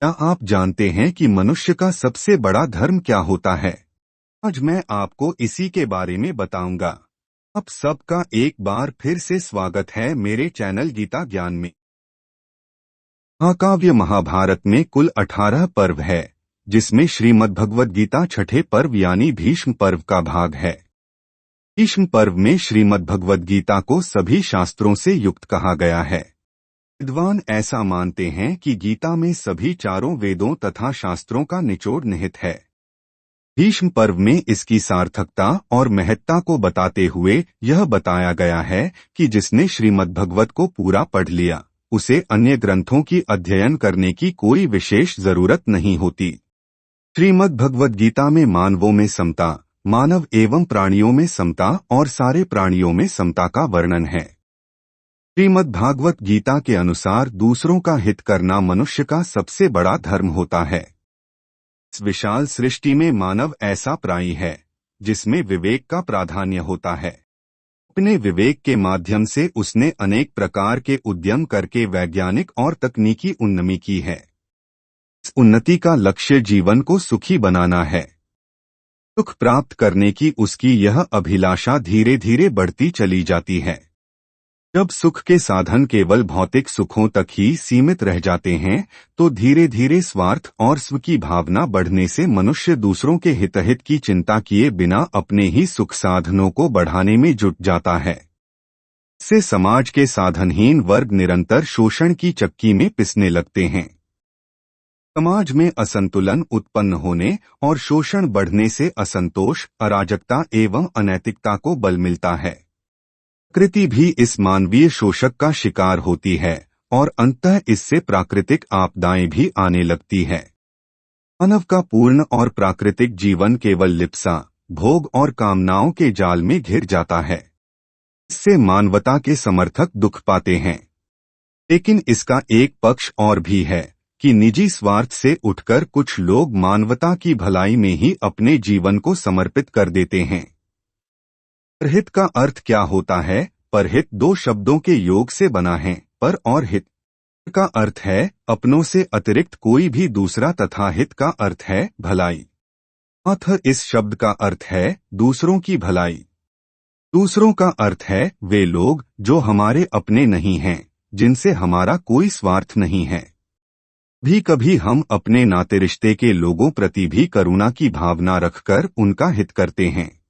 क्या आप जानते हैं कि मनुष्य का सबसे बड़ा धर्म क्या होता है? आज मैं आपको इसी के बारे में बताऊंगा। आप सबका एक बार फिर से स्वागत है मेरे चैनल गीता ज्ञान में। महाकाव्य महाभारत में कुल 18 पर्व है, जिसमें श्रीमद् भगवद गीता छठे पर्व यानी भीष्म पर्व का भाग है। भीष्म पर्व में श्रीमद् भगवद गीता को सभी शास्त्रों से युक्त कहा गया है। विद्वान ऐसा मानते हैं कि गीता में सभी चारों वेदों तथा शास्त्रों का निचोड़ निहित है। भीष्म पर्व में इसकी सार्थकता और महत्ता को बताते हुए यह बताया गया है कि जिसने श्रीमद्भगवत को पूरा पढ़ लिया, उसे अन्य ग्रंथों की अध्ययन करने की कोई विशेष जरूरत नहीं होती। श्रीमद्भगवद गीता में मानवों में समता, मानव एवं प्राणियों में समता और सारे प्राणियों में समता का वर्णन है। श्रीमद्भागवत गीता के अनुसार दूसरों का हित करना मनुष्य का सबसे बड़ा धर्म होता है। इस विशाल सृष्टि में मानव ऐसा प्राणी है जिसमें विवेक का प्राधान्य होता है। अपने विवेक के माध्यम से उसने अनेक प्रकार के उद्यम करके वैज्ञानिक और तकनीकी उन्नति की है। इस उन्नति का लक्ष्य जीवन को सुखी बनाना है। सुख प्राप्त करने की उसकी यह अभिलाषा धीरे धीरे बढ़ती चली जाती है। जब सुख के साधन केवल भौतिक सुखों तक ही सीमित रह जाते हैं, तो धीरे धीरे स्वार्थ और स्व की भावना बढ़ने से मनुष्य दूसरों के हितहित की चिंता किए बिना अपने ही सुख साधनों को बढ़ाने में जुट जाता है। इससे समाज के साधनहीन वर्ग निरंतर शोषण की चक्की में पिसने लगते हैं। समाज में असंतुलन उत्पन्न होने और शोषण बढ़ने से असंतोष, अराजकता एवं अनैतिकता को बल मिलता है। प्रकृति भी इस मानवीय शोषक का शिकार होती है और अंततः इससे प्राकृतिक आपदाएं भी आने लगती है। मानव का पूर्ण और प्राकृतिक जीवन केवल लिप्सा, भोग और कामनाओं के जाल में घिर जाता है। इससे मानवता के समर्थक दुख पाते हैं। लेकिन इसका एक पक्ष और भी है कि निजी स्वार्थ से उठकर कुछ लोग मानवता की भलाई में ही अपने जीवन को समर्पित कर देते हैं। परहित का अर्थ क्या होता है? परहित दो शब्दों के योग से बना है, पर और हित का अर्थ है अपनों से अतिरिक्त कोई भी दूसरा तथा हित का अर्थ है भलाई। अतः इस शब्द का अर्थ है दूसरों की भलाई। दूसरों का अर्थ है वे लोग जो हमारे अपने नहीं हैं, जिनसे हमारा कोई स्वार्थ नहीं है। भी कभी हम अपने नाते रिश्ते के लोगों प्रति भी करुणा की भावना रखकर उनका हित करते हैं।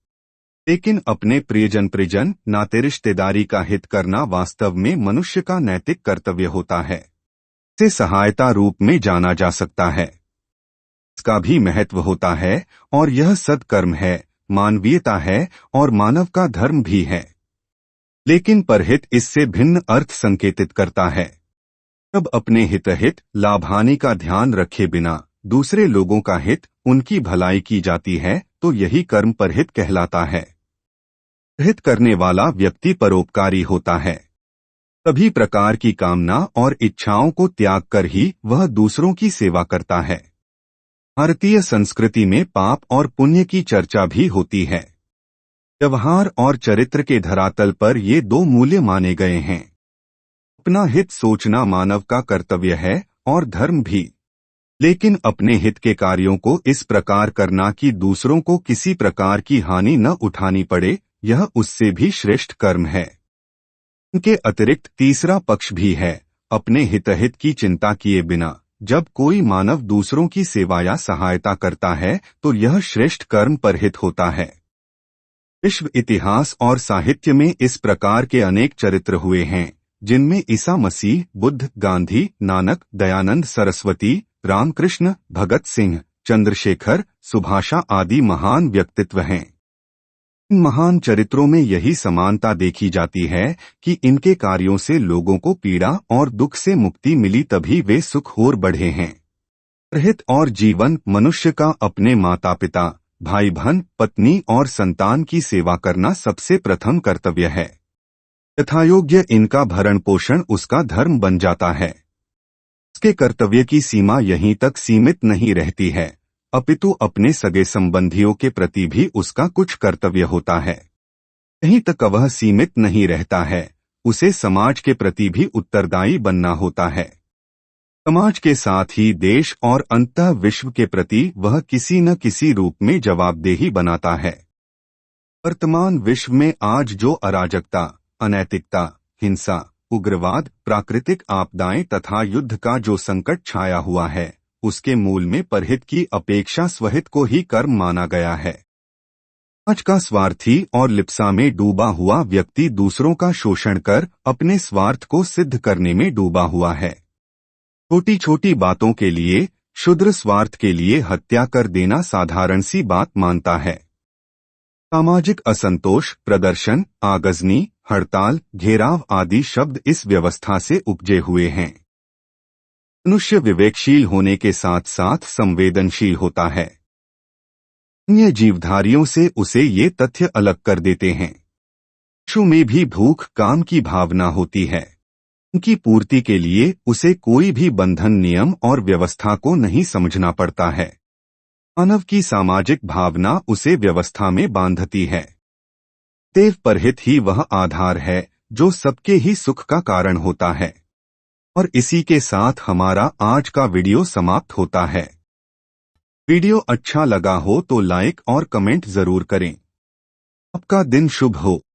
लेकिन अपने प्रियजन नाते रिश्तेदारी का हित करना वास्तव में मनुष्य का नैतिक कर्तव्य होता है। इसे सहायता रूप में जाना जा सकता है। इसका भी महत्व होता है और यह सत्कर्म है, मानवीयता है और मानव का धर्म भी है। लेकिन परहित इससे भिन्न अर्थ संकेतित करता है। जब अपने हितहित लाभानि का ध्यान रखे बिना दूसरे लोगों का हित, उनकी भलाई की जाती है, तो यही कर्म परहित कहलाता है। हित करने वाला व्यक्ति परोपकारी होता है। सभी प्रकार की कामना और इच्छाओं को त्याग कर ही वह दूसरों की सेवा करता है। भारतीय संस्कृति में पाप और पुण्य की चर्चा भी होती है। व्यवहार और चरित्र के धरातल पर ये दो मूल्य माने गए हैं। अपना हित सोचना मानव का कर्तव्य है और धर्म भी। लेकिन अपने हित के कार्यों को इस प्रकार करना कि दूसरों को किसी प्रकार की हानि न उठानी पड़े, यह उससे भी श्रेष्ठ कर्म है। इनके अतिरिक्त तीसरा पक्ष भी है। अपने हितहित की चिंता किए बिना जब कोई मानव दूसरों की सेवा या सहायता करता है, तो यह श्रेष्ठ कर्म परहित होता है। विश्व इतिहास और साहित्य में इस प्रकार के अनेक चरित्र हुए हैं, जिनमें ईसा मसीह, बुद्ध, गांधी, नानक, दयानंद सरस्वती, रामकृष्ण, भगत सिंह, चंद्रशेखर, सुभाषा आदि महान व्यक्तित्व हैं। इन महान चरित्रों में यही समानता देखी जाती है कि इनके कार्यों से लोगों को पीड़ा और दुख से मुक्ति मिली, तभी वे सुख और बढ़े हैं। परहित और जीवन मनुष्य का अपने माता पिता, भाई बहन, पत्नी और संतान की सेवा करना सबसे प्रथम कर्तव्य है। यथायोग्य इनका भरण पोषण उसका धर्म बन जाता है। उसके कर्तव्य की सीमा यहीं तक सीमित नहीं रहती है, अपितु अपने सगे संबंधियों के प्रति भी उसका कुछ कर्तव्य होता है। यहीं तक वह सीमित नहीं रहता है, उसे समाज के प्रति भी उत्तरदायी बनना होता है। समाज के साथ ही देश और अंततः विश्व के प्रति वह किसी न किसी रूप में जवाबदेही बनाता है। वर्तमान विश्व में आज जो अराजकता, अनैतिकता, हिंसा, उग्रवाद, प्राकृतिक आपदाएं तथा युद्ध का जो संकट छाया हुआ है, उसके मूल में परहित की अपेक्षा स्वहित को ही कर्म माना गया है। आज का स्वार्थी और लिप्सा में डूबा हुआ व्यक्ति दूसरों का शोषण कर अपने स्वार्थ को सिद्ध करने में डूबा हुआ है। छोटी छोटी बातों के लिए, क्षुद्र स्वार्थ के लिए हत्या कर देना साधारण सी बात मानता है। सामाजिक असंतोष, प्रदर्शन, आगजनी, हड़ताल, घेराव आदि शब्द इस व्यवस्था से उपजे हुए हैं। मनुष्य विवेकशील होने के साथ साथ संवेदनशील होता है। अन्य जीवधारियों से उसे ये तथ्य अलग कर देते हैं। पशु में भी भूख, काम की भावना होती है। उनकी पूर्ति के लिए उसे कोई भी बंधन, नियम और व्यवस्था को नहीं समझना पड़ता है। मानव की सामाजिक भावना उसे व्यवस्था में बांधती है। देव परहित ही वह आधार है जो सबके ही सुख का कारण होता है। और इसी के साथ हमारा आज का वीडियो समाप्त होता है। वीडियो अच्छा लगा हो तो लाइक और कमेंट जरूर करें। आपका दिन शुभ हो।